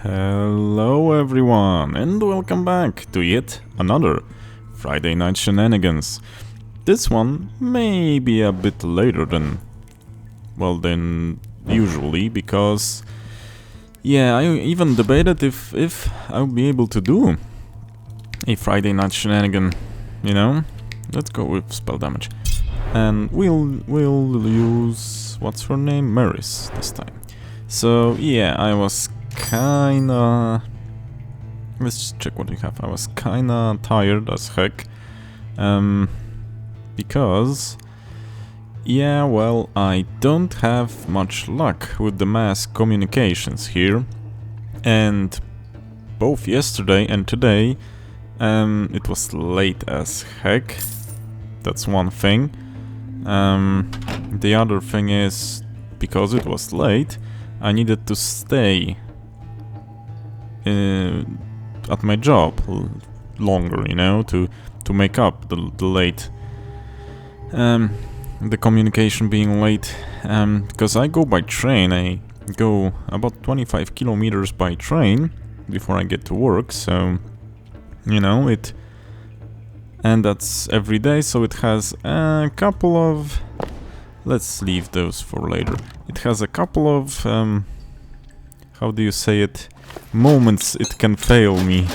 Hello everyone, and welcome back to yet another Friday Night Shenanigans. This one may be a bit later than usually, because I even debated if I'll be able to do a Friday Night Shenanigan, Let's go with spell damage. And we'll use, what's her name? Maris this time. So yeah, I was kinda... Let's just check what we have. I was kinda tired as heck. Because... I don't have much luck with the mass communications here. And both yesterday and today, it was late as heck. That's one thing. The other thing is, because it was late, I needed to stay at my job longer, to make up the late, the communication being late, because I go by train. I go about 25 kilometers by train before I get to work, so, and that's every day, so it has a couple of... Let's leave those for later. It has a couple of, how do you say it, moments it can fail me.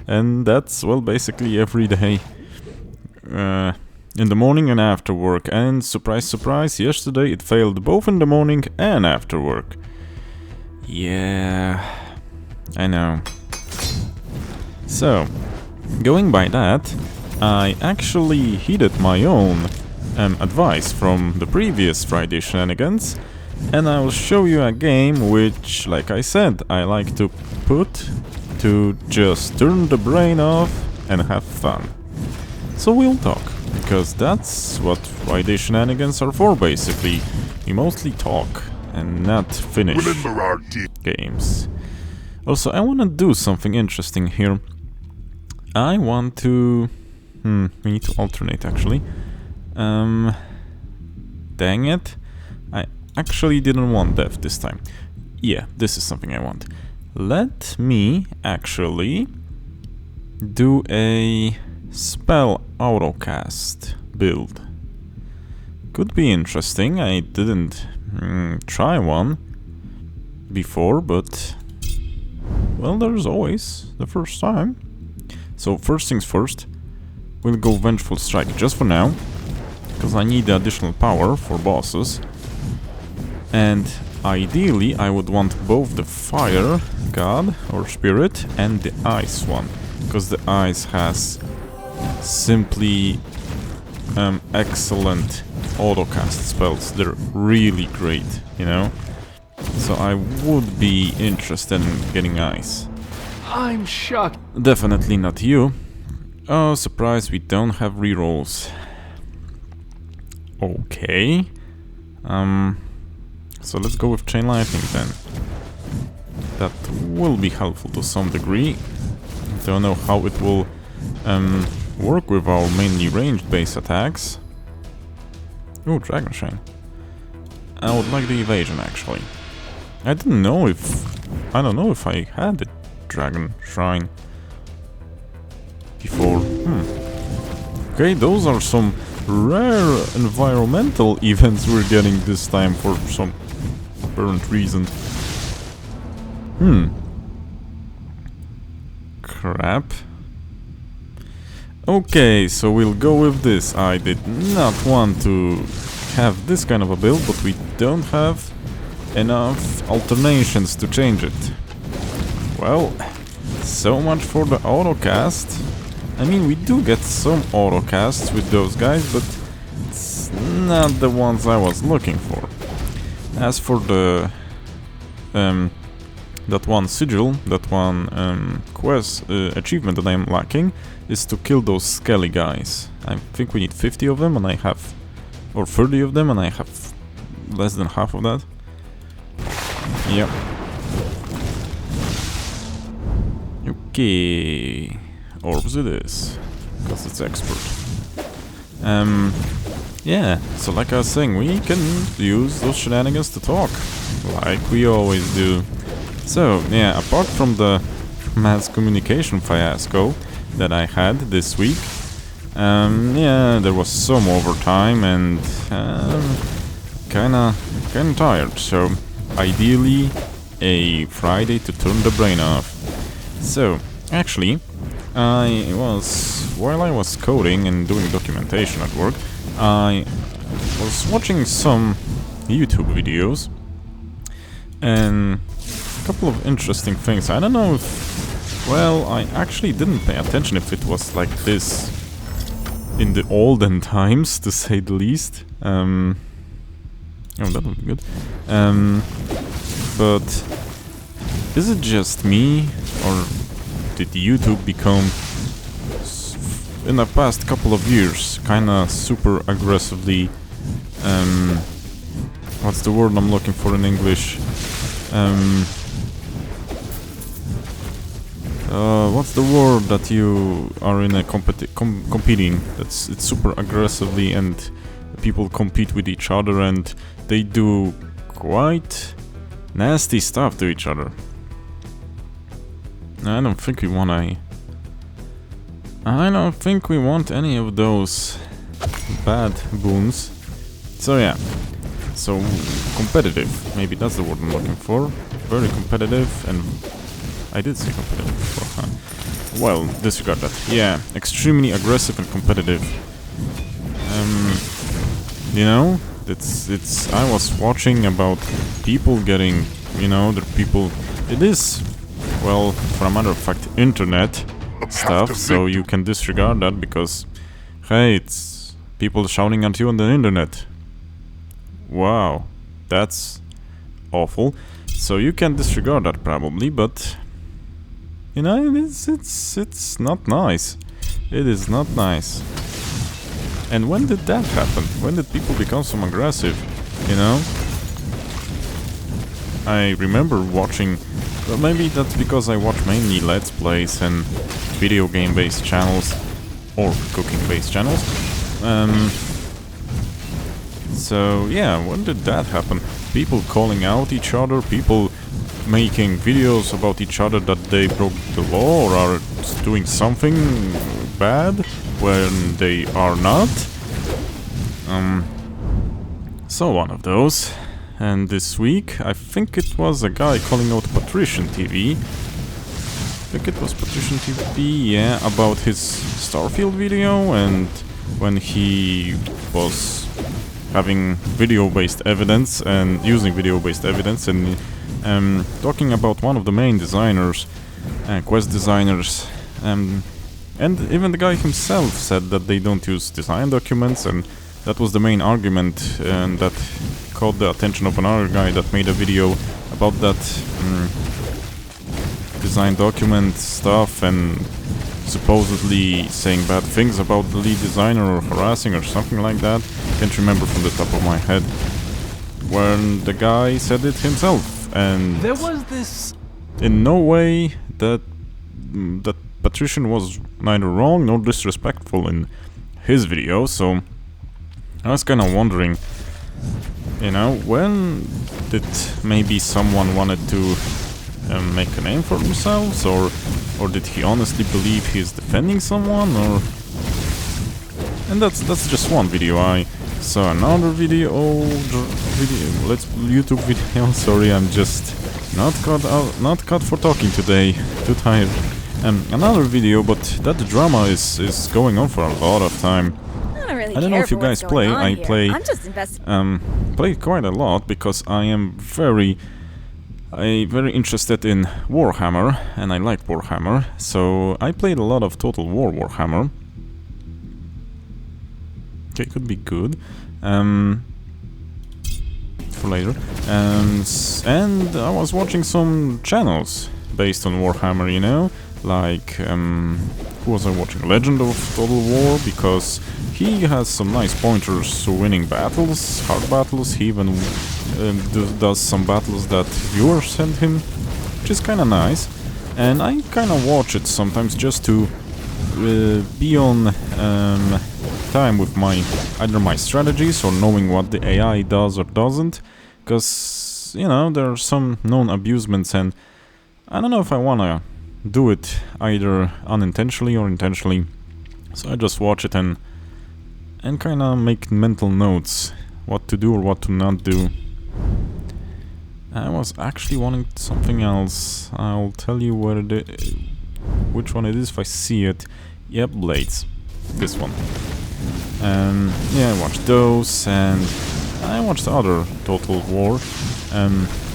And that's, basically every day. In the morning and after work. And surprise, surprise, yesterday it failed both in the morning and after work. Yeah, I know. So, going by that, I actually heeded my own advice from the previous Friday Shenanigans, and I will show you a game which, like I said, I like to put to just turn the brain off and have fun. So we'll talk, because that's what Friday Shenanigans are for, basically. We mostly talk and not finish games. Also, I want to do something interesting here. I want to... we need to alternate, actually. Dang it. I actually didn't want death this time. Yeah, this is something I want. Let me actually do a spell autocast build. Could be interesting. I didn't try one before, but there's always the first time. So first things first, we'll go Vengeful Strike just for now, because I need the additional power for bosses. And ideally I would want both the Fire God or Spirit and the Ice one, because the Ice has simply excellent autocast spells. They're really great, So I would be interested in getting Ice. I'm shocked. Definitely not you. Oh, surprise, we don't have rerolls. Okay. So let's go with Chain Lightning then. That will be helpful to some degree. Don't know how it will work with our mainly ranged base attacks. Oh, Dragon Shine. I would like the evasion, actually. I don't know if I had the Dragon Shrine before. Okay, those are some rare environmental events we're getting this time for some apparent reason. Crap. Okay, so we'll go with this. I did not want to have this kind of a build, but we don't have enough alternations to change it. Well, so much for the autocast. I mean, we do get some autocasts with those guys, but it's not the ones I was looking for. As for the that one sigil, that one quest achievement that I'm lacking, is to kill those skelly guys. I think we need 50 of them, and I have, or 30 of them, and I have less than half of that. Yep. Okay. Orbs it is, because it's expert. Yeah, so like I was saying, we can use those shenanigans to talk, like we always do. So, yeah, apart from the mass communication fiasco that I had this week, yeah, there was some overtime and kinda tired. So, ideally, a Friday to turn the brain off. So, actually, while I was coding and doing documentation at work, I was watching some YouTube videos and a couple of interesting things. I don't know if, well, I actually didn't pay attention if it was like this in the olden times, to say the least. Oh, that would be good. But is it just me, or did YouTube become, in the past couple of years, kinda super aggressively, what's the word I'm looking for in English? What's the word that you are in a competing? It's super aggressively and people compete with each other and they do quite nasty stuff to each other. I don't think we want any of those bad boons. So yeah. So competitive, maybe that's the word I'm looking for. Very competitive, and I did say competitive before, huh? Well, disregard that. Yeah, extremely aggressive and competitive. You know, it's. I was watching about people getting, you know, the people. It is, well, for a matter of fact, internet stuff. So you can disregard that because, hey, it's people shouting at you on the internet. Wow, that's awful. So you can disregard that probably, but you know, it's not nice. It is not nice. And when did that happen? When did people become so aggressive? You know? I remember watching, well, maybe that's because I watch mainly Let's Plays and video game based channels or cooking based channels. So yeah, when did that happen? People calling out each other, people making videos about each other that they broke the law or are doing something bad when they are not. So one of those. And this week, I think it was a guy calling out Patrician TV. I think it was Patrician TV, yeah, about his Starfield video and when he was having video-based evidence and using video-based evidence and talking about one of the main designers, quest designers, and even the guy himself said that they don't use design documents, and that was the main argument and that caught the attention of another guy that made a video about that design document stuff and supposedly saying bad things about the lead designer or harassing or something like that. Can't remember from the top of my head. When the guy said it himself, and There was this. in no way that Patrician was neither wrong nor disrespectful in his video. So I was kind of wondering, you know, when did maybe someone wanted to make a name for themselves, or did he honestly believe he's defending someone, or... And that's just one video. I saw another video, YouTube video. Sorry, I'm just not cut for talking today. Too tired. Another video, but that drama is going on for a lot of time. Really I don't know if you guys play. I play. I'm just invested. Play quite a lot because I am very interested in Warhammer, and I like Warhammer. So I played a lot of Total War Warhammer. Okay, could be good. For later. And I was watching some channels based on Warhammer, you know, like who was I watching? Legend of Total War, because he has some nice pointers to winning battles, hard battles. He even does some battles that viewers send him, which is kind of nice. And I kind of watch it sometimes just to be on time with either my strategies or knowing what the AI does or doesn't, because you know there are some known abusements and I don't know if I wanna do it either unintentionally or intentionally. So I just watch it and kinda make mental notes what to do or what to not do. I was actually wanting something else. I'll tell you which one it is if I see it. Yep, blades. This one. Yeah, I watched those, and I watched other Total War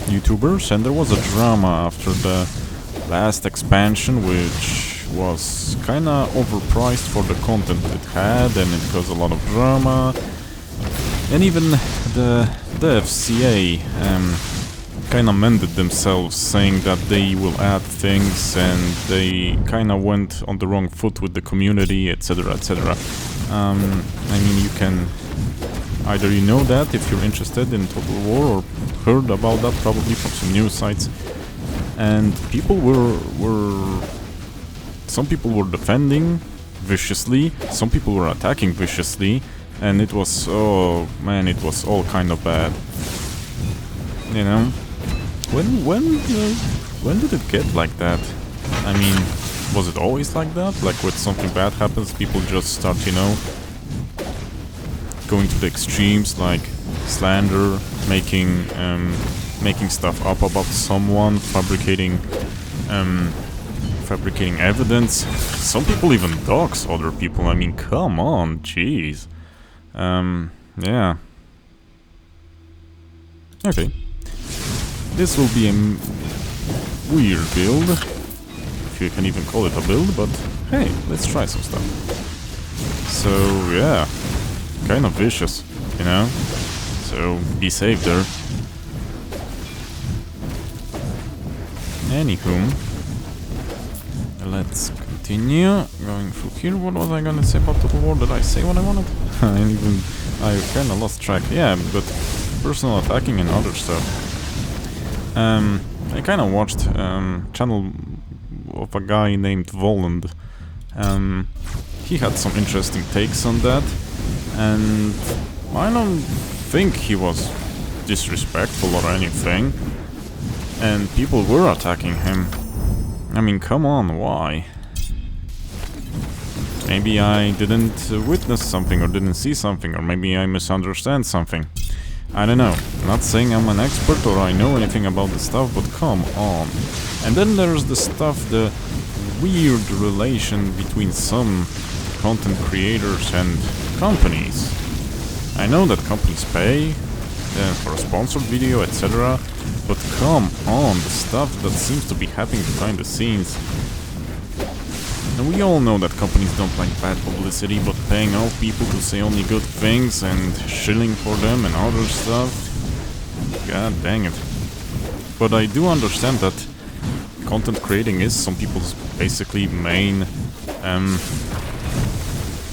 YouTubers, and there was a drama after the last expansion, which was kinda overpriced for the content it had, and it caused a lot of drama. And even the FCA kinda mended themselves, saying that they will add things, and they kinda went on the wrong foot with the community, etc, etc. I mean, you can either you know that if you're interested in Total War, or heard about that probably from some news sites. And people some people were defending viciously, some people were attacking viciously, and it was, oh man, it was all kind of bad. You know, when did it get like that? I mean, was it always like that? Like when something bad happens, people just start, you know, going to the extremes, like slander, making stuff up about someone, fabricating evidence. Some people even dox other people. I mean, come on, jeez. Yeah. Okay. This will be a weird build, if you can even call it a build, but hey, let's try some stuff. So, yeah. Kind of vicious, you know? So, be safe there. Anywho, let's continue going through here. What was I gonna say about Total War? Did I say what I wanted? I kinda lost track. Yeah, but personal attacking and other stuff. I kinda watched channel of a guy named Voland. He had some interesting takes on that, and I don't think he was disrespectful or anything. And people were attacking him. I mean, come on, why? Maybe I didn't witness something or didn't see something, or maybe I misunderstand something. I don't know. I'm not saying I'm an expert or I know anything about the stuff, but come on. And then there's the stuff, the weird relation between some content creators and companies. I know that companies pay for a sponsored video, etc. But come on, the stuff that seems to be happening behind the scenes. And we all know that companies don't like bad publicity, but paying off people to say only good things and shilling for them and other stuff. God dang it. But I do understand that content creating is some people's basically main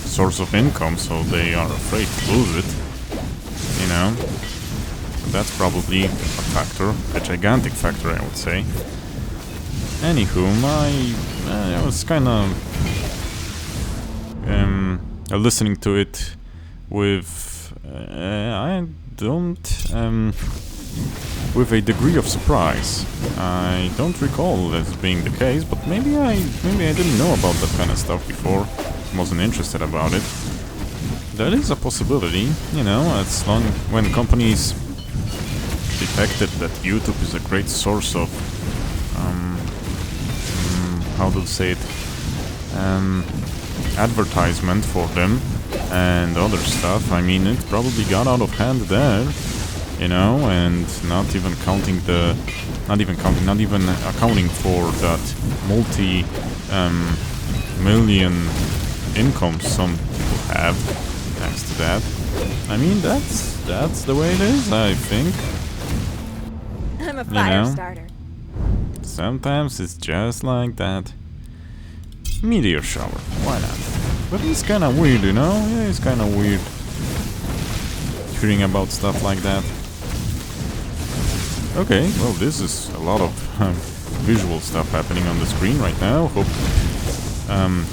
source of income, so they are afraid to lose it. You know? That's probably a factor, a gigantic factor, I would say. Anywho, I was kind of listening to it with with a degree of surprise. I don't recall this being the case, but maybe I didn't know about that kind of stuff before. Wasn't interested about it. That is a possibility, you know. As long when companies detected that YouTube is a great source of how to say it, advertisement for them and other stuff. I mean, it probably got out of hand there, you know, and not even accounting for that multi-million income some people have thanks to that. I mean, that's the way it is, I think. I'm a fire starter. Sometimes it's just like that. Meteor shower, why not? But it's kinda weird, you know? Yeah, it's kinda weird hearing about stuff like that. Okay, well, this is a lot of visual stuff happening on the screen right now.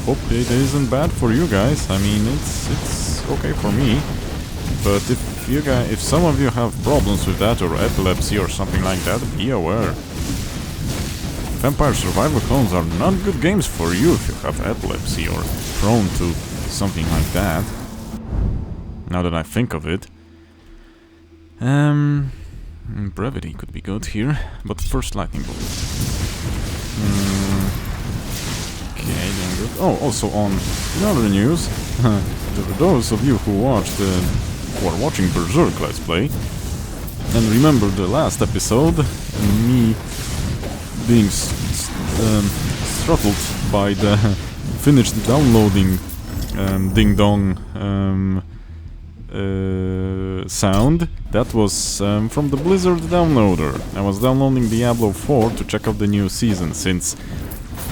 Hope it isn't bad for you guys. I mean, it's okay for me. But if some of you have problems with that, or epilepsy or something like that, be aware. Vampire Survivor clones are not good games for you if you have epilepsy or prone to something like that. Now that I think of it. Brevity could be good here, but first lightning bolt. Okay, then good. Oh, also on other news, those of you who watched, who are watching Berserk Let's Play, and remember the last episode, me being throttled by the finished downloading ding-dong sound. That was from the Blizzard downloader. I was downloading Diablo 4 to check out the new season, since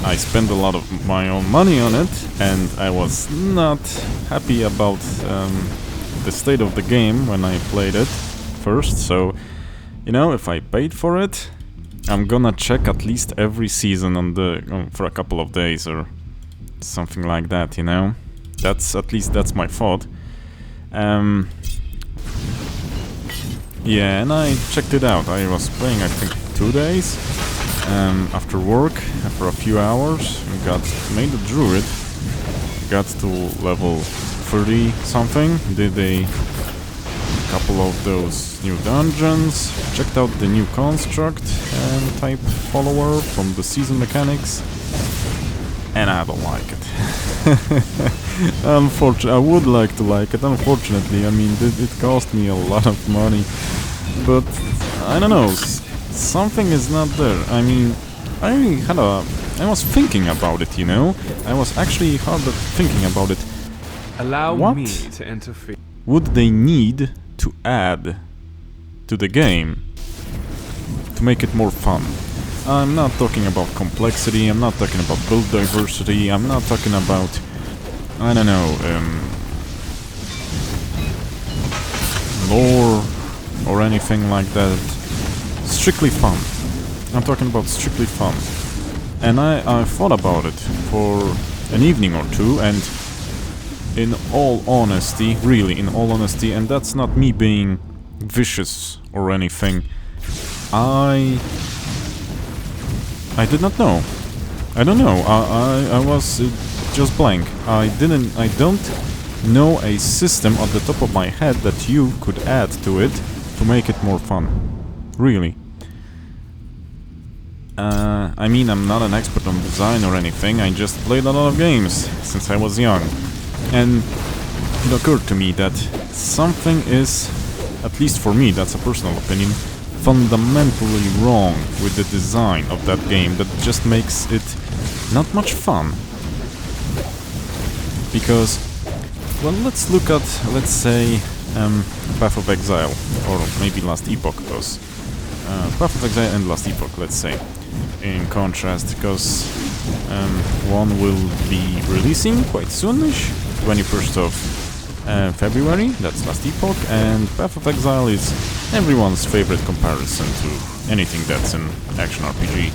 I spent a lot of my own money on it, and I was not happy about the state of the game when I played it first, so, you know, if I paid for it, I'm gonna check at least every season on the for a couple of days or something like that, you know? That's, at least that's my thought. Yeah, and I checked it out. I was playing, I think, 2 days after work, for a few hours. Made a druid, got to level 30 something, did a couple of those new dungeons, checked out the new construct type follower from the season mechanics, and I don't like it. Unfortunately, I would like to like it. Unfortunately, I mean, it cost me a lot of money, but I don't know, something is not there. I mean, I was thinking about it, you know? I was actually hard at thinking about it. Allow What me to interfere. would they need to add to the game to make it more fun? I'm not talking about complexity, I'm not talking about build diversity, I'm not talking about, I don't know, lore or anything like that. Strictly fun. I'm talking about strictly fun. And I thought about it for an evening or two, and in all honesty, really in all honesty, and that's not me being vicious or anything, I did not know. I don't know. I was just blank. I don't know a system at the top of my head that you could add to it to make it more fun. Really. I mean, I'm not an expert on design or anything. I just played a lot of games since I was young. And it occurred to me that something is, at least for me, that's a personal opinion, fundamentally wrong with the design of that game that just makes it not much fun. Because, well, let's look at, let's say, Path of Exile, or maybe Last Epoch, because Path of Exile and Last Epoch, let's say, in contrast, because one will be releasing quite soonish, 21st of February, that's Last Epoch, and Path of Exile is everyone's favorite comparison to anything that's an action RPG.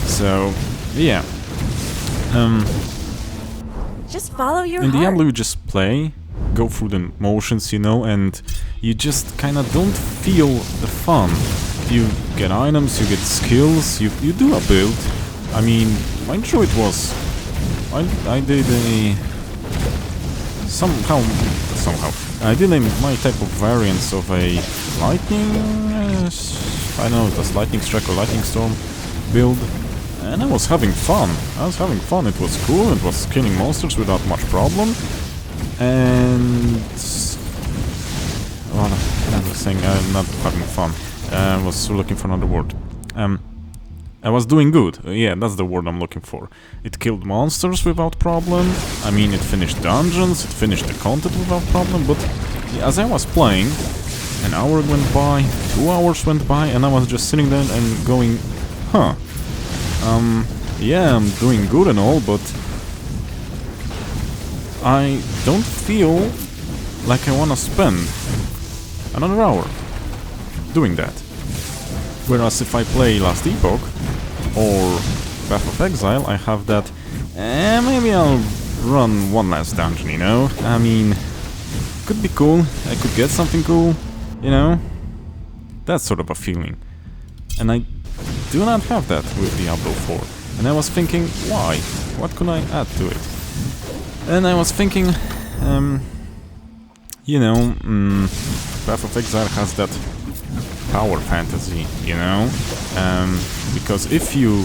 So, yeah. Just follow your In heart. Diablo you just play, go through the motions, you know, and you just kinda don't feel the fun. You get items, you get skills, you do a build. I mean, my druid was... I did a... Somehow... I did my type of variance of a lightning... I don't know, it was lightning strike or lightning storm build. And I was having fun. It was cool, it was killing monsters without much problem. And... well, I was saying I'm not having fun. I was looking for another word. I was doing good. Yeah, that's the word I'm looking for. It killed monsters without problem. I mean, it finished dungeons, it finished the content without problem, but as I was playing, an hour went by, 2 hours went by, and I was just sitting there and going, huh, yeah, I'm doing good and all, but I don't feel like I wanna spend another hour doing that. Whereas if I play Last Epoch or Path of Exile, I have that, maybe I'll run one last dungeon, you know? I mean, could be cool, I could get something cool, you know? That sort of a feeling. And I do not have that with Diablo 4. And I was thinking, why? What could I add to it? And I was thinking, you know, Path of Exile has that power fantasy, you know? Because if you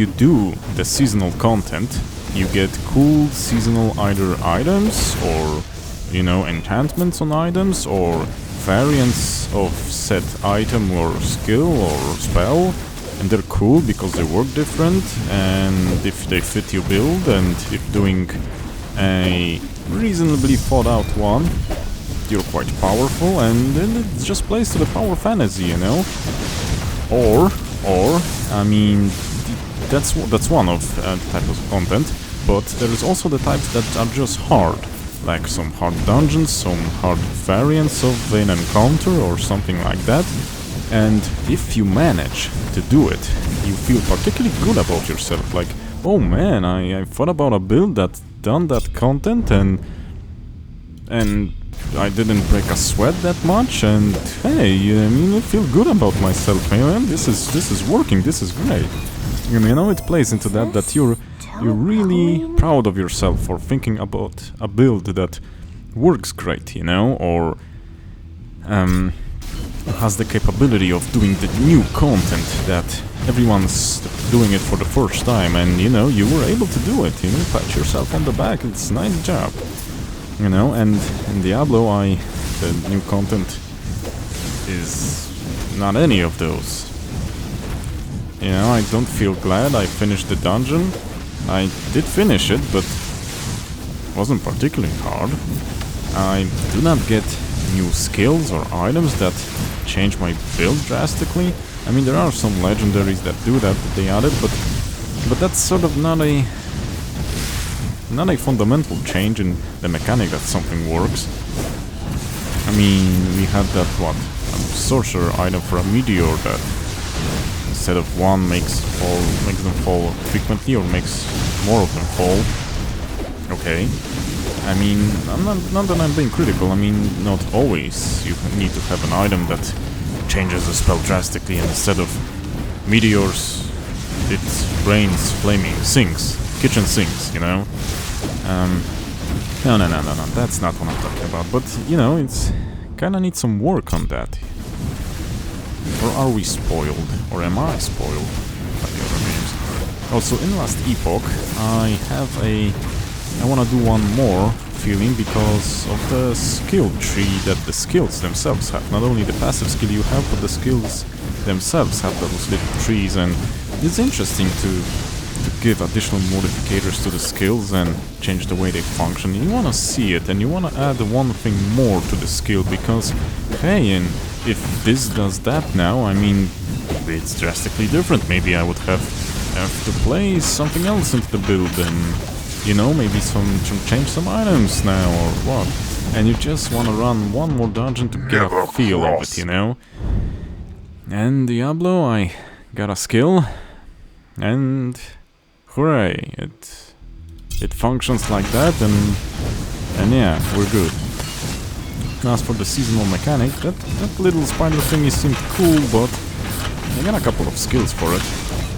do the seasonal content, you get cool seasonal either items or, you know, enchantments on items or variants of set item or skill or spell, and they're cool because they work different and if they fit your build, and if doing a reasonably thought out one, you're quite powerful, and then it just plays to the power fantasy, you know? Or I mean, that's one of the types of content, but there is also the types that are just hard, like some hard dungeons, some hard variants of an encounter or something like that. And if you manage to do it, you feel particularly good about yourself, like, oh man, I thought about a build that done that content, and I didn't break a sweat that much, and hey, I mean, I feel good about myself, man. This is working, this is great. You know, it plays into that you're really proud of yourself for thinking about a build that works great, you know, or has the capability of doing the new content that everyone's doing it for the first time, and you know, you were able to do it, you know, pat yourself on the back, it's a nice job. You know, and in Diablo, the new content is not any of those. You know, I don't feel glad I finished the dungeon. I did finish it, but it wasn't particularly hard. I do not get new skills or items that change my build drastically. I mean, there are some legendaries that do that they added, but that's sort of not a fundamental change in the mechanic that something works. I mean, we had that, a sorcerer item for a meteor that instead of one makes them fall frequently, or makes more of them fall. Okay. I mean, not that I'm being critical, I mean, not always you need to have an item that changes the spell drastically, and instead of meteors, it rains flaming sinks, kitchen sinks, you know? No, that's not what I'm talking about, but, you know, it's kinda needs some work on that. Or are we spoiled? Or am I spoiled by the other games? Also, in Last Epoch, I wanna do one more feeling because of the skill tree that the skills themselves have. Not only the passive skill you have, but the skills themselves have those little trees, and it's interesting to give additional modifiers to the skills and change the way they function. You wanna see it, and you wanna add one thing more to the skill, because, hey, and if this does that now, I mean, it's drastically different. Maybe I would have to play something else into the build, and, you know, maybe change some items now, or what. And you just wanna run one more dungeon to get a feel of it, you know? And Diablo, I got a skill, and hooray, it functions like that, and yeah, we're good. As for the seasonal mechanic, that little spider thingy seemed cool, but I got a couple of skills for it.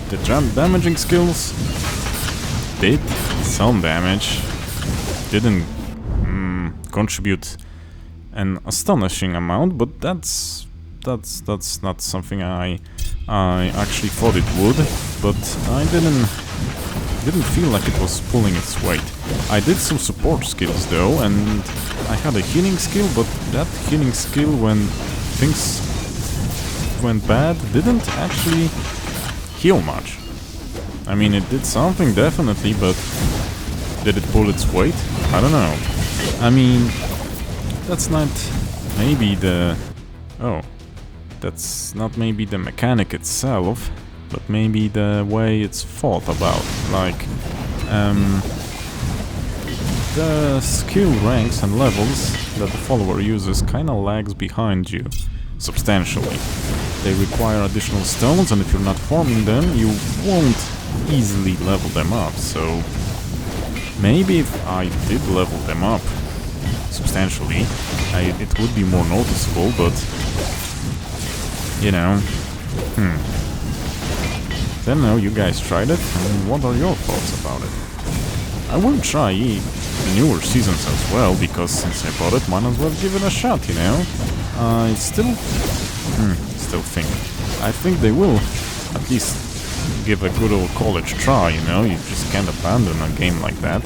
The damaging skills did some damage, didn't contribute an astonishing amount, but that's not something I actually thought it would, but I didn't feel like it was pulling its weight. I did some support skills though, and I had a healing skill, but that healing skill, when things went bad, didn't actually heal much. I mean, it did something definitely, but did it pull its weight? I don't know. I mean, that's not maybe that's not maybe the mechanic itself, but maybe the way it's thought about. Like, the skill ranks and levels that the follower uses kinda lags behind you substantially. They require additional stones, and if you're not farming them, you won't easily level them up. So maybe if I did level them up substantially, it would be more noticeable, but you know, Then now you guys tried it, and what are your thoughts about it? I will try newer seasons as well, because since I bought it, might as well give it a shot, you know? I still think. I think they will at least give a good old college try, you know? You just can't abandon a game like that.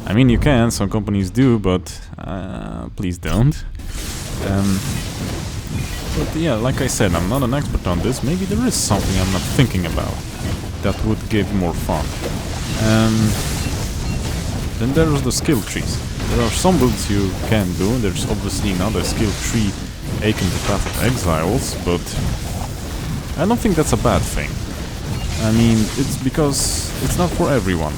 I mean, you can, some companies do, but please don't. But yeah, like I said, I'm not an expert on this. Maybe there is something I'm not thinking about that would give more fun. Then there's the skill trees. There are some builds you can do. There's obviously not a skill tree akin to Path of Exiles, but I don't think that's a bad thing. I mean, it's because it's not for everyone.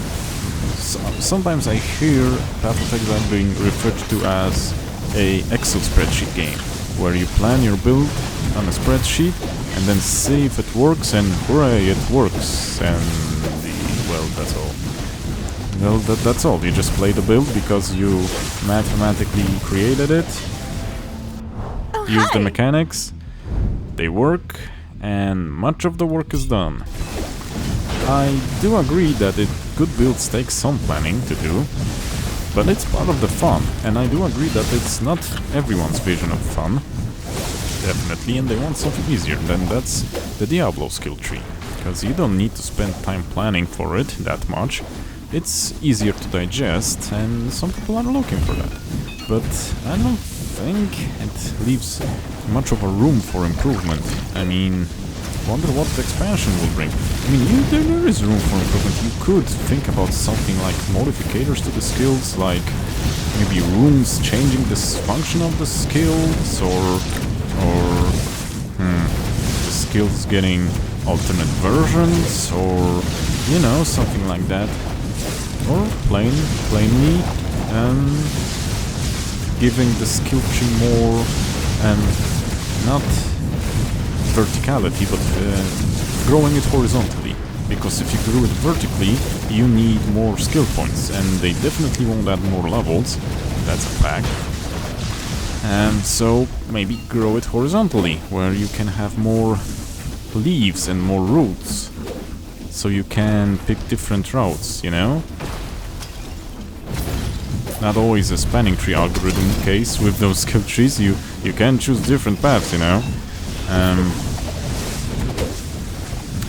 Sometimes I hear Path of Exile being referred to as a Excel spreadsheet game, where you plan your build on a spreadsheet and then see if it works, and hooray, it works, and well, that's all. Well, that's all. You just play the build because you mathematically created it, use the mechanics, they work, and much of the work is done. I do agree that good builds take some planning to do, but it's part of the fun, and I do agree that it's not everyone's vision of fun, definitely, and they want something easier. Then that's the Diablo skill tree, because you don't need to spend time planning for it that much. It's easier to digest, and some people are looking for that. But I don't think it leaves much of a room for improvement. I mean, wonder what the expansion will bring. I mean, there is room for improvement. You could think about something like modificators to the skills, like maybe runes changing the function of the skills, or the skills getting alternate versions, or you know, something like that. Or plainly giving the skill tree more not verticality, but growing it horizontally. Because if you grew it vertically, you need more skill points, and they definitely won't add more levels. That's a fact. And so maybe grow it horizontally, where you can have more leaves and more roots. So you can pick different routes, you know? Not always a spanning tree algorithm case with those skill trees. You can choose different paths, you know?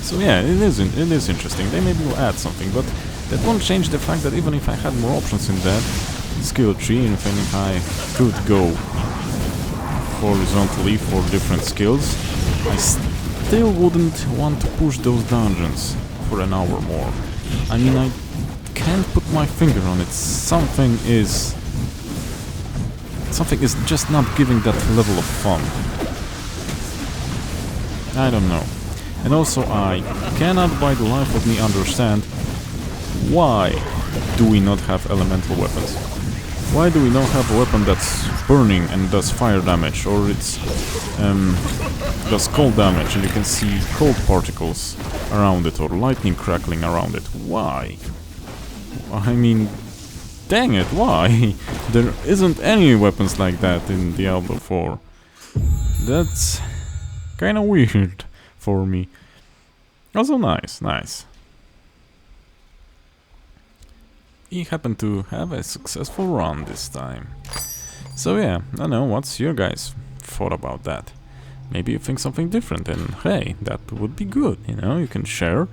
So yeah, it is interesting. They maybe will add something, but that won't change the fact that even if I had more options in that skill tree, and if I could go horizontally for different skills, I still wouldn't want to push those dungeons for an hour more. I mean, I can't put my finger on it. Something is just not giving that level of fun. I don't know. And also, I cannot by the life of me understand why do we not have elemental weapons? Why do we not have a weapon that's burning and does fire damage, or it's does cold damage and you can see cold particles around it, or lightning crackling around it? Why? I mean, dang it, why? There isn't any weapons like that in Diablo 4. That's kinda weird for me. Also nice. He happened to have a successful run this time. So yeah, I don't know, what's your guys' thought about that? Maybe you think something different, and hey, that would be good, you know, you can share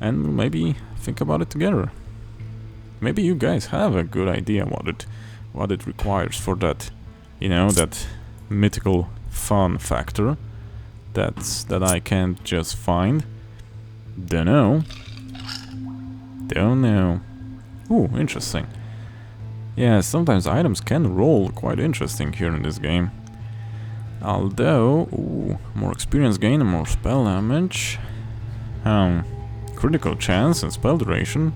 and maybe think about it together. Maybe you guys have a good idea what it requires for that, you know, that mythical fun factor that I can't just find. Don't know. Ooh, interesting. Yeah, sometimes items can roll quite interesting here in this game. Although, ooh, more experience gain and more spell damage. Critical chance and spell duration.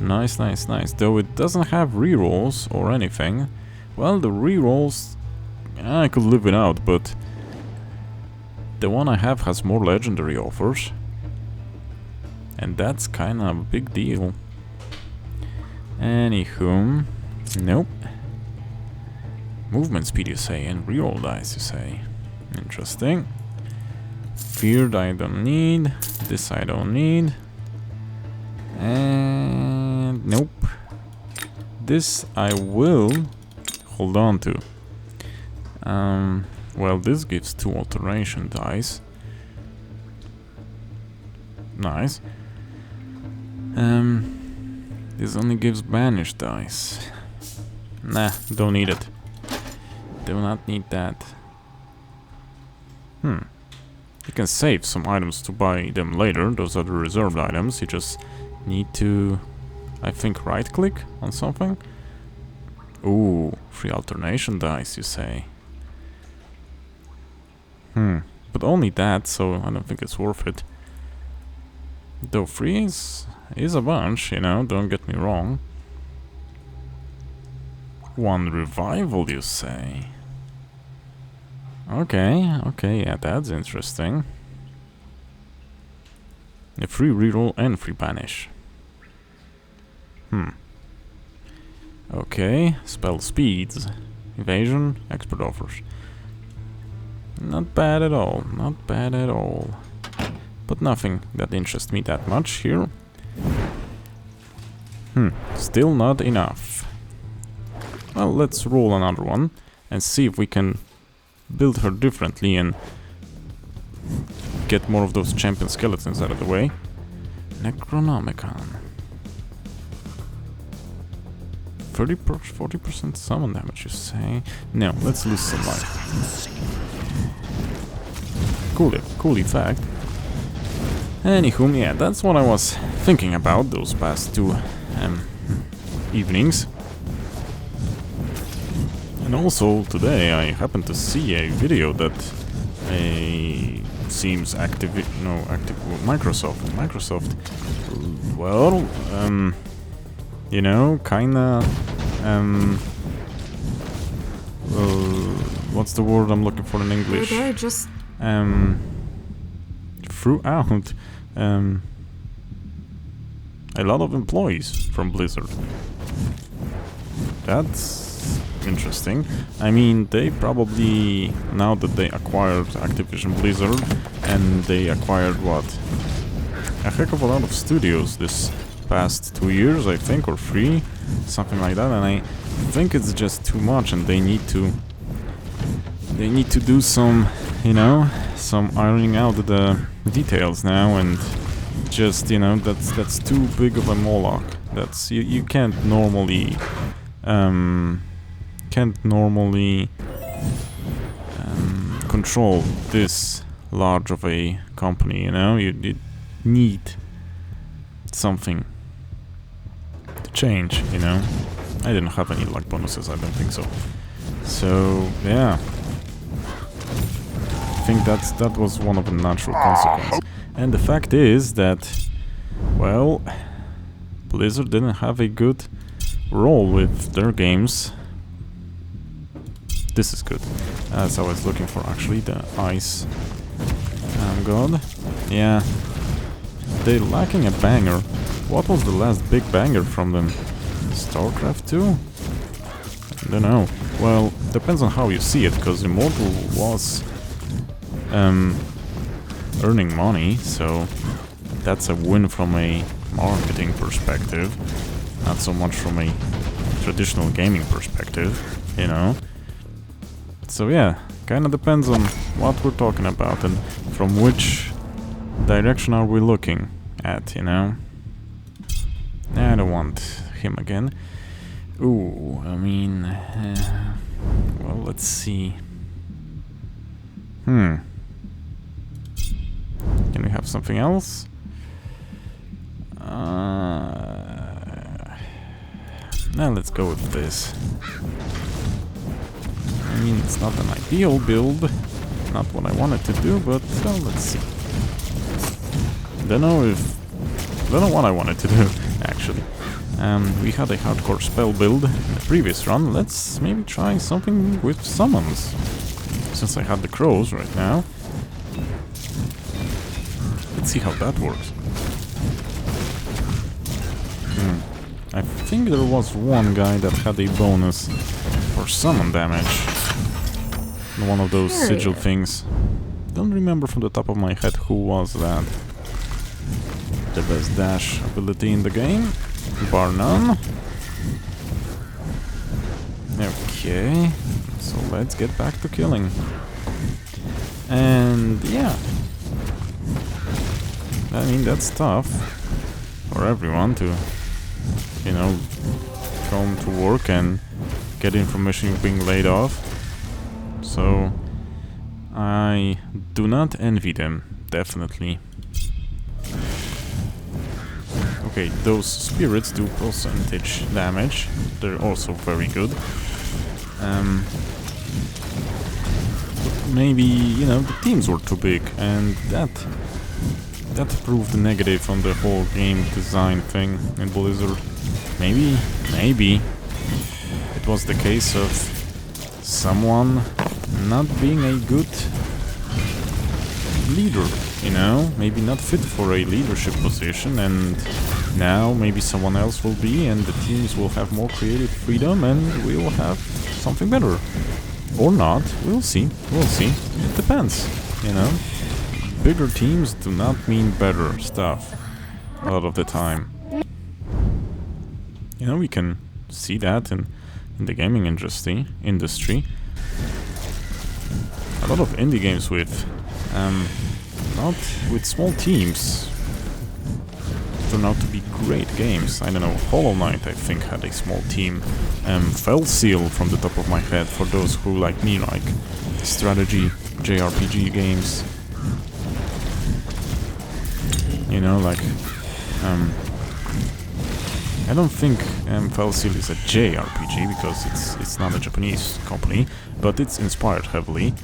Nice. Though it doesn't have rerolls or anything. Well, the rerolls, I could live without, but the one I have has more legendary offers. And that's kind of a big deal. Anywho, nope. Movement speed, you say, and reroll dice, you say. Interesting. Feared I don't need. This I don't need. And nope. This I will hold on to. Well, this gives 2 alteration dice. Nice. This only gives banish dice. Nah, don't need it. Do not need that. You can save some items to buy them later. Those are the reserved items. You just need to, I think, right-click on something. Ooh, free alternation dice, you say. But only that, so I don't think it's worth it. Though free is a bunch, you know, don't get me wrong. 1 revival, you say? Okay, yeah, that's interesting. A free reroll and free banish. Okay, spell speeds, evasion, expert offers. Not bad at all, not bad at all. But nothing that interests me that much here. Still not enough. Well, let's roll another one and see if we can build her differently and get more of those champion skeletons out of the way. Necronomicon. 40% summon damage, you say? No, let's lose some life. Cool effect. Anywho, yeah, that's what I was thinking about those past 2 evenings. And also today I happened to see a video that seems Microsoft, well, you know, kinda, what's the word I'm looking for in English? They're just... threw out, a lot of employees from Blizzard. That's interesting. I mean, they probably, now that they acquired Activision Blizzard, and they acquired, what, a heck of a lot of studios this past 2 years, I think, or 3, something like that, and I think it's just too much, and they need to do some, you know, some ironing out the details now, and just, you know, that's too big of a Moloch. That's, you can't normally control this large of a company, you know. You need something to change, you know. I didn't have any luck bonuses, I don't think so. So yeah, I think that was one of the natural consequences. And the fact is that, well, Blizzard didn't have a good roll with their games. This is good. That's what I was looking for, actually, the ice god. Yeah, they're lacking a banger. What was the last big banger from them? StarCraft 2? I don't know. Well, depends on how you see it, because Immortal was earning money, so that's a win from a marketing perspective, not so much from a traditional gaming perspective, you know. So yeah, kinda depends on what we're talking about and from which direction are we looking at, you know. I don't want him again. Ooh, I mean, well, let's see. Can we have something else? Now let's go with this. I mean, it's not an ideal build, not what I wanted to do, but let's see. Don't know what I wanted to do, actually. We had a hardcore spell build in the previous run. Let's maybe try something with summons, since I have the crows right now. Let's see how that works. I think there was one guy that had a bonus for summon damage. One of those sigil things. Don't remember from the top of my head who was that. the best dash ability in the game, bar none. Okay, so let's get back to killing. And yeah, I mean, that's tough for everyone to, you know, come to work and get information you're being laid off. So I do not envy them, definitely. Okay, those spirits do percentage damage. They're also very good. But maybe, you know, the teams were too big, and that proved negative on the whole game design thing in Blizzard. Maybe it was the case of someone not being a good leader, you know, maybe not fit for a leadership position, and now maybe someone else will be, and the teams will have more creative freedom, and we will have something better. Or not, we'll see. It depends, you know. Bigger teams do not mean better stuff a lot of the time. You know, we can see that in the gaming industry. A lot of indie games with not with small teams turn out to be great games. I don't know, Hollow Knight I think had a small team. Fell Seal from the top of my head, for those who like me like strategy JRPG games. You know, like I don't think Fell Seal is a JRPG because it's not a Japanese company, but it's inspired heavily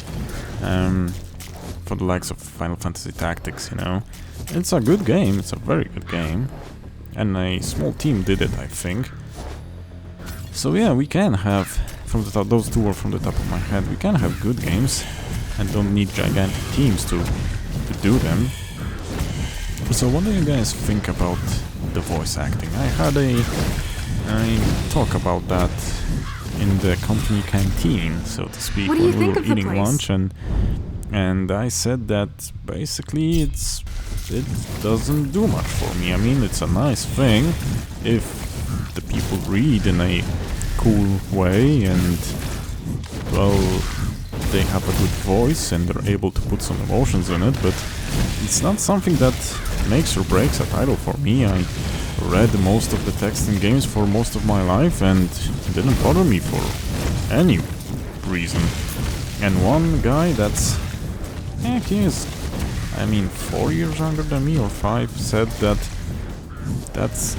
for the likes of Final Fantasy Tactics, you know. It's a good game, it's a very good game, and a small team did it, I think. So yeah, we can have, from the top, those two are from the top of my head, we can have good games and don't need gigantic teams to do them. So what do you guys think about the voice acting? I had a talk about that in the company canteen, so to speak, What do you when we think were of the eating place? lunch, and I said that basically it doesn't do much for me. I mean, it's a nice thing if the people read in a cool way and, well, they have a good voice and they're able to put some emotions in it, but it's not something that makes or breaks a title for me. I read most of the text in games for most of my life and it didn't bother me for any reason. And one guy that's, he is, I mean, 4 years younger than me or 5, said that that's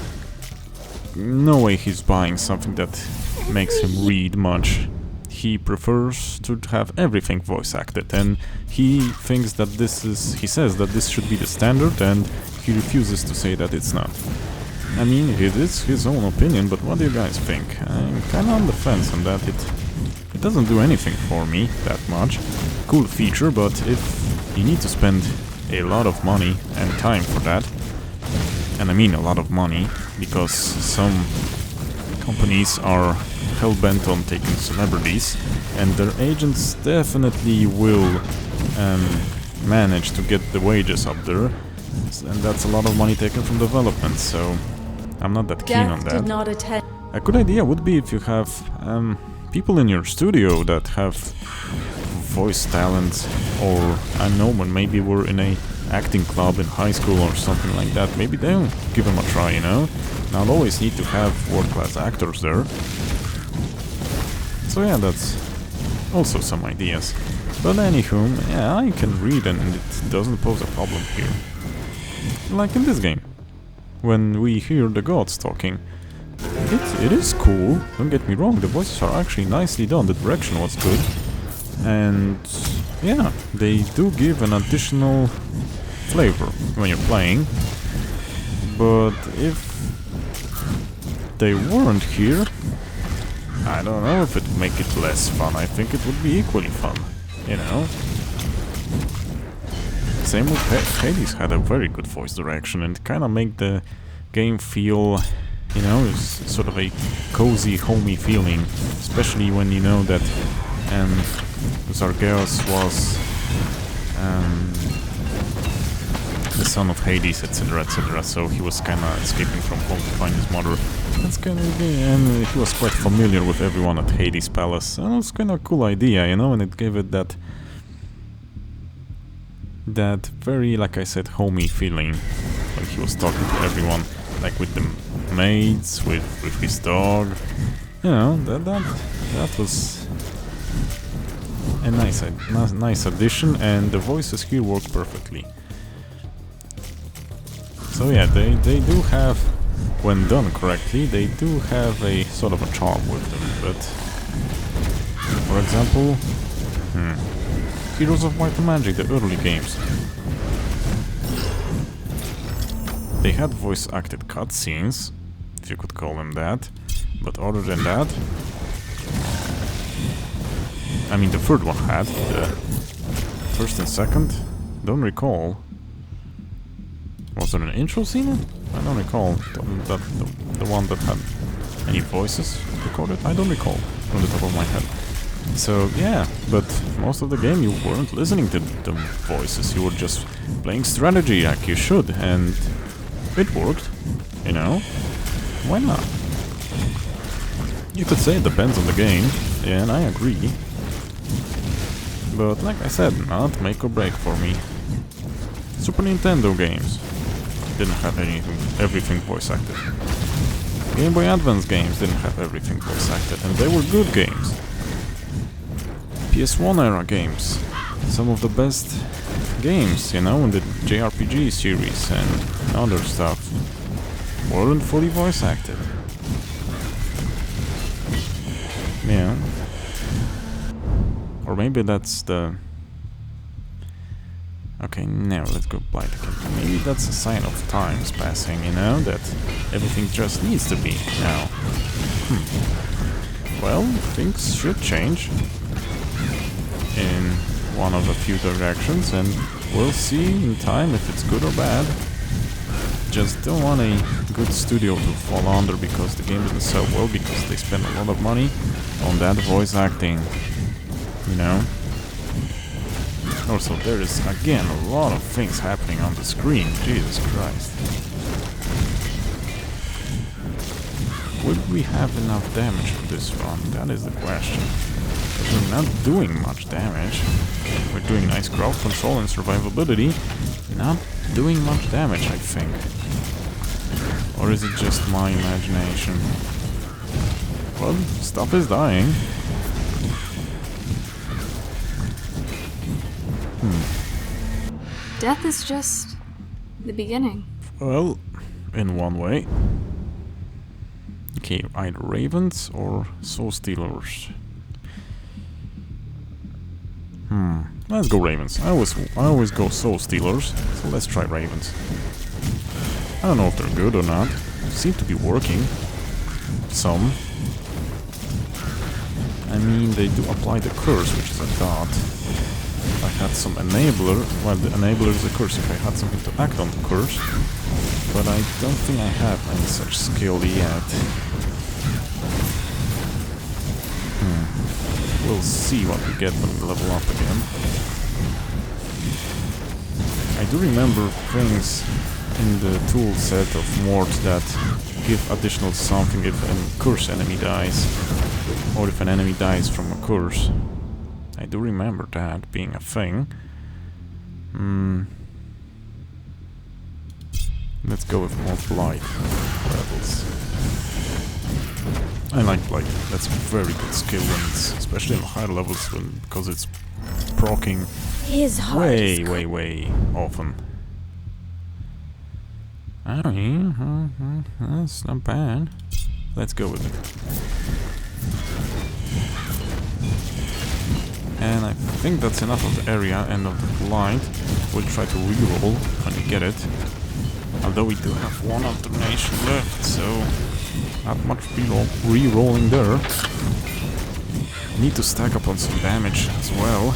no way he's buying something that makes him read much. He prefers to have everything voice acted, and he thinks that he says that this should be the standard, and he refuses to say that it's not. I mean, it is his own opinion, but what do you guys think? I'm kinda on the fence on that. It doesn't do anything for me that much. Cool feature, but if you need to spend a lot of money and time for that, and I mean a lot of money, because some companies are hell-bent on taking celebrities, and their agents definitely will manage to get the wages up there, and that's a lot of money taken from development, so I'm not that keen on Death that. did not attend. A good idea would be if you have people in your studio that have voice talent, or I don't know, when maybe we're in a acting club in high school or something like that, maybe they'll give them a try, you know? Not always need to have world-class actors there. So yeah, that's also some ideas. But anywho, yeah, I can read and it doesn't pose a problem here. Like in this game, when we hear the gods talking. It is cool, don't get me wrong, the voices are actually nicely done, the direction was good. And yeah, they do give an additional flavor when you're playing. But if they weren't here, I don't know if it would make it less fun. I think it would be equally fun, you know? Same with Hades had a very good voice direction and kinda make the game feel, you know, sort of a cozy, homey feeling. Especially when you know that Zargeos was the son of Hades, etc., etc. So he was kind of escaping from home to find his mother. That's kind of, and he was quite familiar with everyone at Hades Palace. And it was kind of a cool idea, you know, and it gave it that very, like I said, homey feeling. Like he was talking to everyone, like with the maids, with his dog. You know, that was a nice addition, and the voices here work perfectly. So yeah, they do have, when done correctly, they do have a sort of a charm with them. But for example, Heroes of Might and Magic, the early games, they had voice-acted cutscenes, if you could call them that. But other than that, I mean, the third one had, the first and second, don't recall. Was there an intro scene? I don't recall. The one that had any voices recorded? I don't recall from the top of my head. So yeah, but most of the game you weren't listening to the voices, you were just playing strategy like you should, and it worked, you know? Why not? You could say it depends on the game, yeah, and I agree. But like I said, not make or break for me. Super Nintendo games didn't have everything voice acted. Game Boy Advance games didn't have everything voice acted, and they were good games. PS1 era games, some of the best games, you know, in the JRPG series and other stuff, weren't fully voice acted. Yeah. Or maybe that's the... Okay, now let's go blind again. Maybe that's a sign of times passing, you know, that everything just needs to be now. Well, things should change in one of a few directions, and we'll see in time if it's good or bad. Just don't want a good studio to fall under because the game doesn't sell well, because they spend a lot of money on that voice acting, you know. Also, there is again a lot of things happening on the screen. Jesus Christ. Would we have enough damage for this run? That is the question. We're not doing much damage. We're doing nice crowd control and survivability. Not doing much damage, I think. Or is it just my imagination? Well, stuff is dying. Death is just the beginning. Well, in one way. Okay, either ravens or soul stealers. Let's go ravens. I always go soul stealers, so let's try ravens. I don't know if they're good or not. Seem to be working. Some. I mean, they do apply the curse, which is a dot. If I had some enabler, well, the enabler is a curse if I had something to act on the curse. But I don't think I have any such skill yet. We'll see what we get when we level up again. I do remember things in the tool set of Mort that give additional something if a curse enemy dies, or if an enemy dies from a curse. I do remember that being a thing. Let's go with more Blight levels. I like Blight. That's a very good skill when it's, especially in higher levels, because it's proccing His heart way often. Oh yeah, that's not bad. Let's go with it. And I think that's enough of the area and of the blind. We'll try to reroll when we get it. Although we do have one alternation left, so not much re-rolling there. Need to stack up on some damage as well.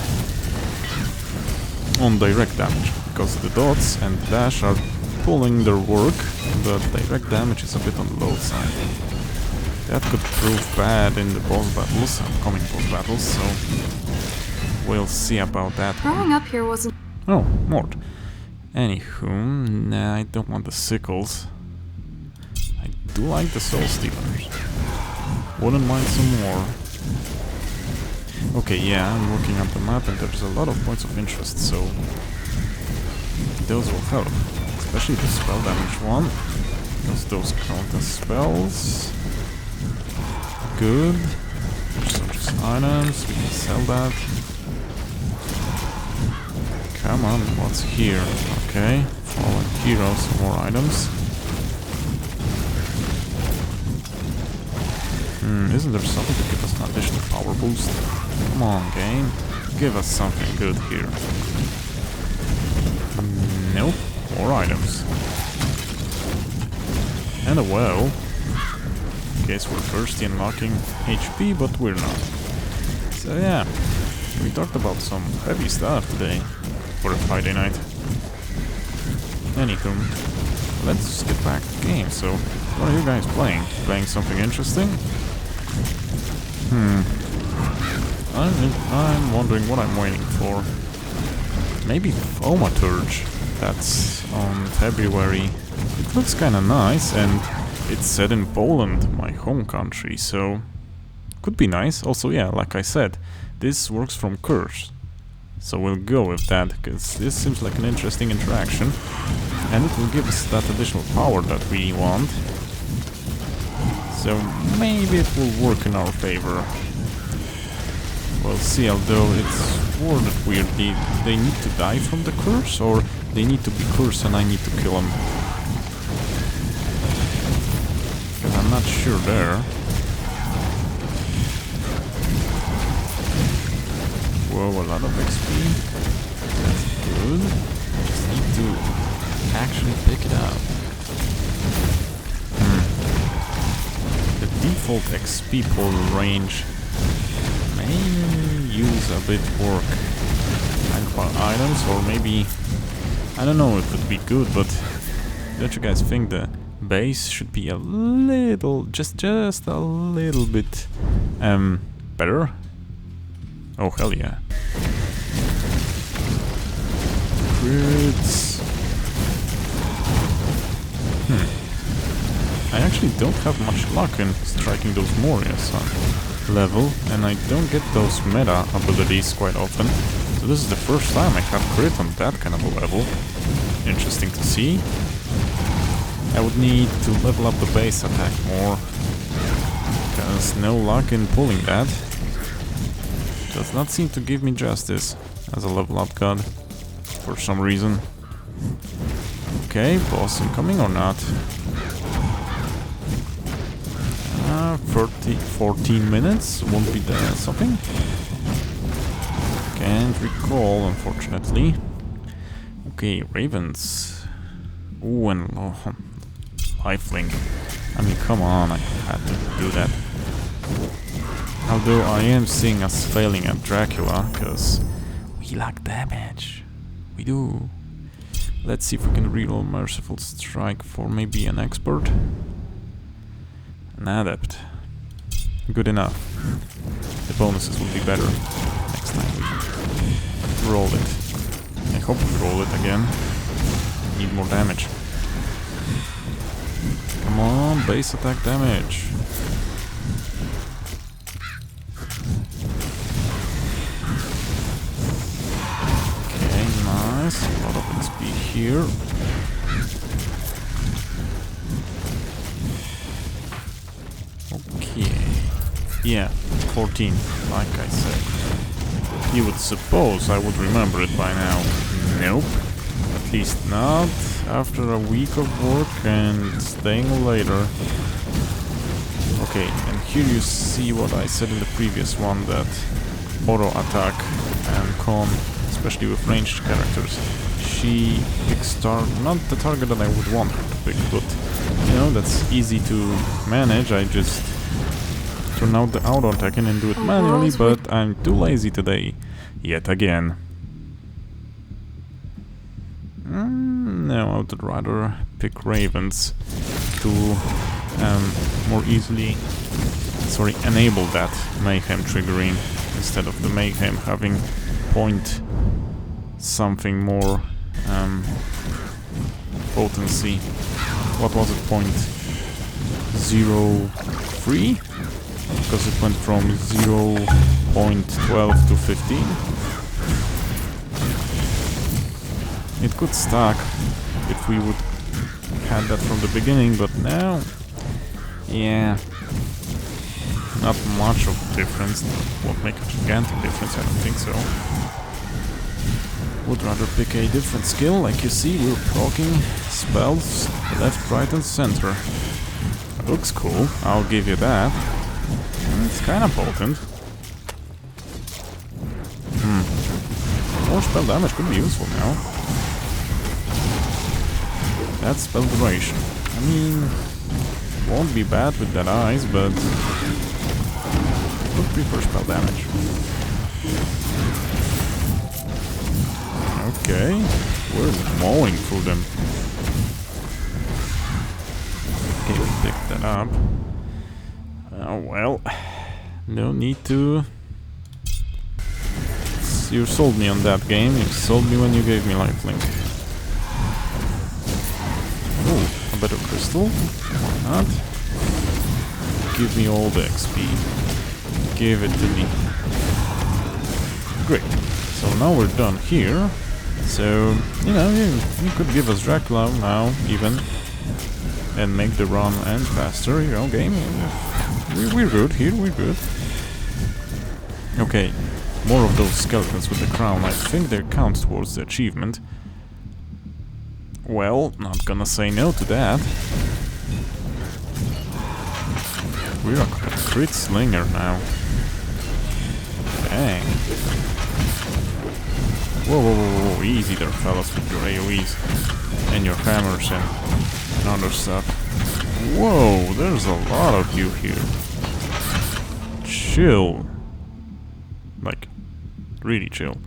On direct damage, because the dots and the dash are pulling their work, but direct damage is a bit on the low side. That could prove bad in the boss battles, upcoming boss battles, so we'll see about that. Growing up here wasn't... Oh, Mort. Anywho, nah, I don't want the sickles. I do like the soul stealers. Wouldn't mind some more. Okay, yeah, I'm looking at the map and there's a lot of points of interest, so those will help. Especially the spell damage one, because those count as spells. Good. Some just items, we can sell that. Come on, what's here? Okay, fallen heroes, some more items. Isn't there something to give us an additional power boost? Come on, game. Give us something good here. Nope. More items. And a well. Guess we're thirsty and lacking HP, but we're not. So yeah, we talked about some heavy stuff today for a Friday night. Anywho, let's get back to the game. So, what are you guys playing? Playing something interesting? I'm wondering what I'm waiting for. Maybe Thaumaturge. That's on February. It looks kinda nice, and it's set in Poland, my home country, so could be nice. Also, yeah, like I said, this works from Curse. So we'll go with that, because this seems like an interesting interaction. And it will give us that additional power that we want. So maybe it will work in our favor. We'll see, although it's worded weirdly. They need to die from the curse, or they need to be cursed and I need to kill them? Because I'm not sure there. Whoa, a lot of XP. That's good. Just need to actually pick it up. The default XP pool range may use a bit work. Items, or maybe, I don't know if it would be good, but don't you guys think the base should be a little, just a little bit better? Oh hell yeah. Crits. I actually don't have much luck in striking those Morias on level, and I don't get those meta abilities quite often. So this is the first time I have crit on that kind of a level. Interesting to see. I would need to level up the base attack more, because no luck in pulling that. Does not seem to give me justice as a level up god, for some reason. Okay, boss incoming or not? 14 minutes, won't be there something? Can't recall, unfortunately. Okay, ravens. Ooh, and lifelink. I mean, come on, I had to do that. Although I am seeing us failing at Dracula, because we lack damage. We do. Let's see if we can reroll Merciful Strike for maybe an expert. An adept. Good enough. The bonuses will be better next time we roll it. I hope we roll it again. Need more damage. Come on, base attack damage. Okay, nice. A lot of XP here. Okay. Yeah, 14, like I said. You would suppose I would remember it by now. Nope. At least not after a week of work and staying later. Okay, and here you see what I said in the previous one, that auto attack and con, especially with ranged characters, she picks not the target that I would want her to pick, but you know, that's easy to manage. I just turn out the auto attacking and do it manually, but I'm too lazy today, yet again. No, I would rather pick ravens to more easily, enable that mayhem triggering, instead of the mayhem having point something more potency. What was it? 0.03? Because it went from 0.12 to 15. It could stack if we would had that from the beginning, but now, yeah, not much of a difference. Won't make a gigantic difference, I don't think so. Would rather pick a different skill. Like you see, we're proccing spells left, right and center. Looks cool, I'll give you that. It's kinda potent. More spell damage could be useful now. That's spell duration. I mean, won't be bad with that eyes, but I would prefer spell damage. Okay, we're mowing through them. Okay, we picked that up. Oh well, no need to. You sold me on that game. You sold me when you gave me lifelink. Oh, a better crystal? Why not? Give me all the XP. Give it to me. Great. So now we're done here. So, you know, you could give us Dracula now, even. And make the run end faster, you know, game. We're good here, we're good. Okay, more of those skeletons with the crown. I think they count towards the achievement. Well, not gonna say no to that. We're a crit slinger now. Dang. Whoa, whoa, whoa, whoa, easy there, fellas, with your AoEs and your hammers and other stuff. Whoa, there's a lot of you here. Chill. Like, really chill.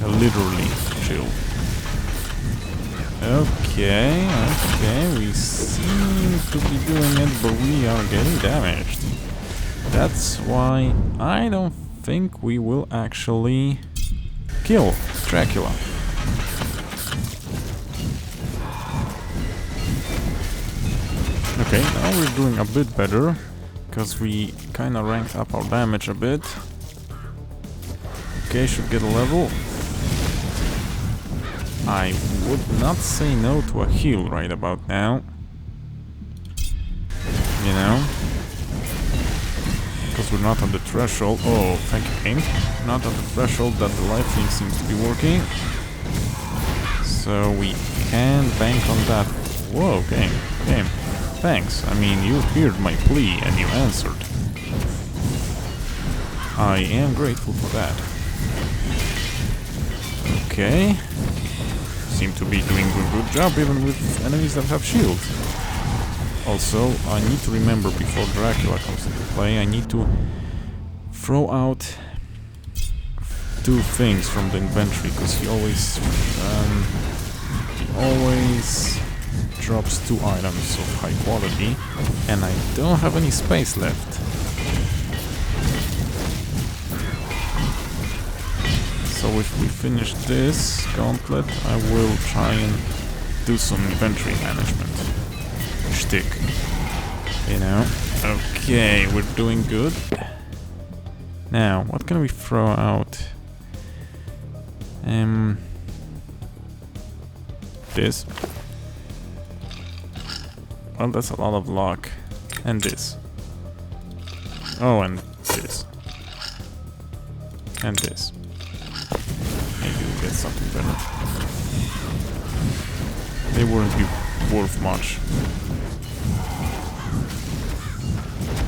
Literally chill. Okay, we seem to be doing it, but we are getting damaged. That's why I don't think we will actually kill Dracula. Okay, now we're doing a bit better, because we kinda ranked up our damage a bit. Okay, should get a level. I would not say no to a heal right about now. You know? Because we're not on the threshold. Oh, thank you, game. Not on the threshold that the lifelink seems to be working. So we can bank on that. Whoa, game. Thanks. I mean, you heard my plea and you answered. I am grateful for that. Okay. Seem to be doing a good job even with enemies that have shields. Also, I need to remember before Dracula comes into play, I need to throw out 2 things from the inventory, because he always drops 2 items of high quality, and I don't have any space left. So if we finish this gauntlet, I will try and do some inventory management. Shtick. You know? Okay, we're doing good. Now, what can we throw out? This. Well, that's a lot of luck. And this. Oh, and this. And this. Maybe we'll get something better. They wouldn't be worth much.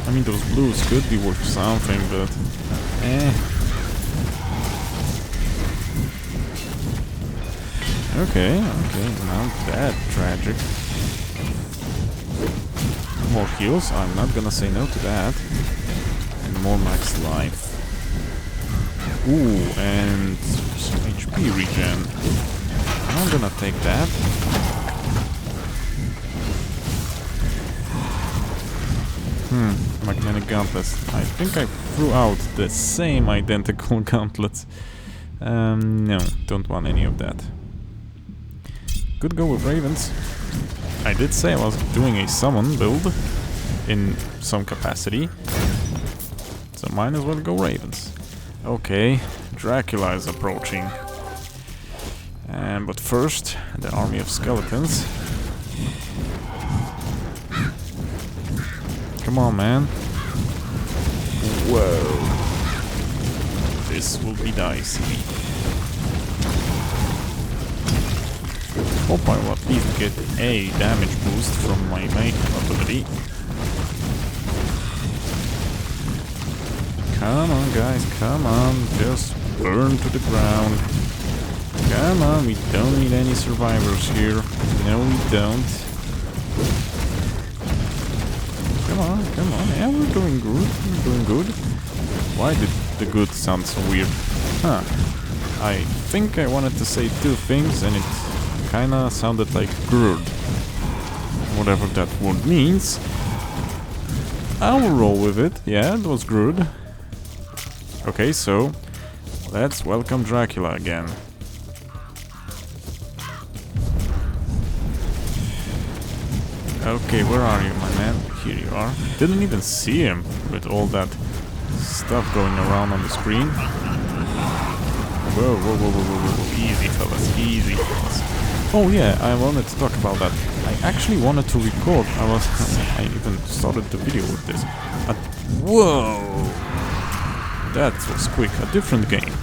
I mean, those blues could be worth something, but... Okay, not that tragic. More heals, I'm not gonna say no to that. And more max life. Ooh, and some HP regen. I'm gonna take that. Magnetic gauntlets. I think I threw out the same identical gauntlets No, don't want any of that. Could go with ravens. I did say I was doing a summon build in some capacity, so might as well go ravens. Okay, Dracula is approaching. But first, the army of skeletons. Come on, man. Whoa. This will be dicey. Hope I will at least get a damage boost from my mayhem ability. Come on, guys, come on. Just burn to the ground. Come on, we don't need any survivors here. No, we don't. Come on, come on. Yeah, we're doing good. We're doing good. Why did the good sound so weird? Huh. I think I wanted to say two things and it kinda sounded like good. Whatever that word means. I'll roll with it. Yeah, it was good. Okay, so let's welcome Dracula again. Okay, where are you, my man? Here you are. Didn't even see him with all that stuff going around on the screen. Whoa, whoa, whoa, whoa, whoa, whoa. Easy, fellas, easy, fellas. Oh yeah, I wanted to talk about that. I actually wanted to record. I even started the video with this. Whoa! That was quick. A different game.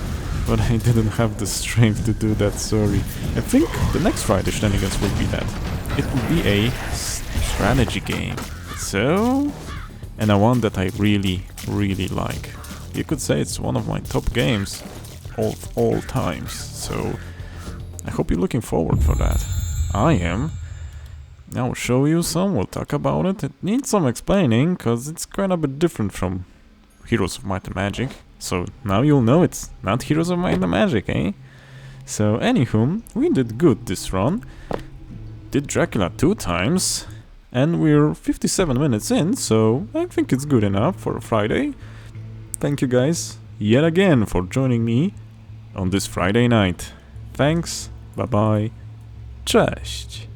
But I didn't have the strength to do that, sorry. I think the next Friday Shenanigans will be that. It will be a strategy game. So... and a one that I really, really like. You could say it's one of my top games of all times. So... I hope you're looking forward for that. I am. I'll show you some, we'll talk about it. It needs some explaining, cause it's quite a bit different from Heroes of Might and Magic. So now you'll know it's not Heroes of Might and Magic, eh? So anywho, we did good this run. Did Dracula 2 times. And we're 57 minutes in, so I think it's good enough for a Friday. Thank you guys yet again for joining me on this Friday night. Thanks, bye bye, cześć!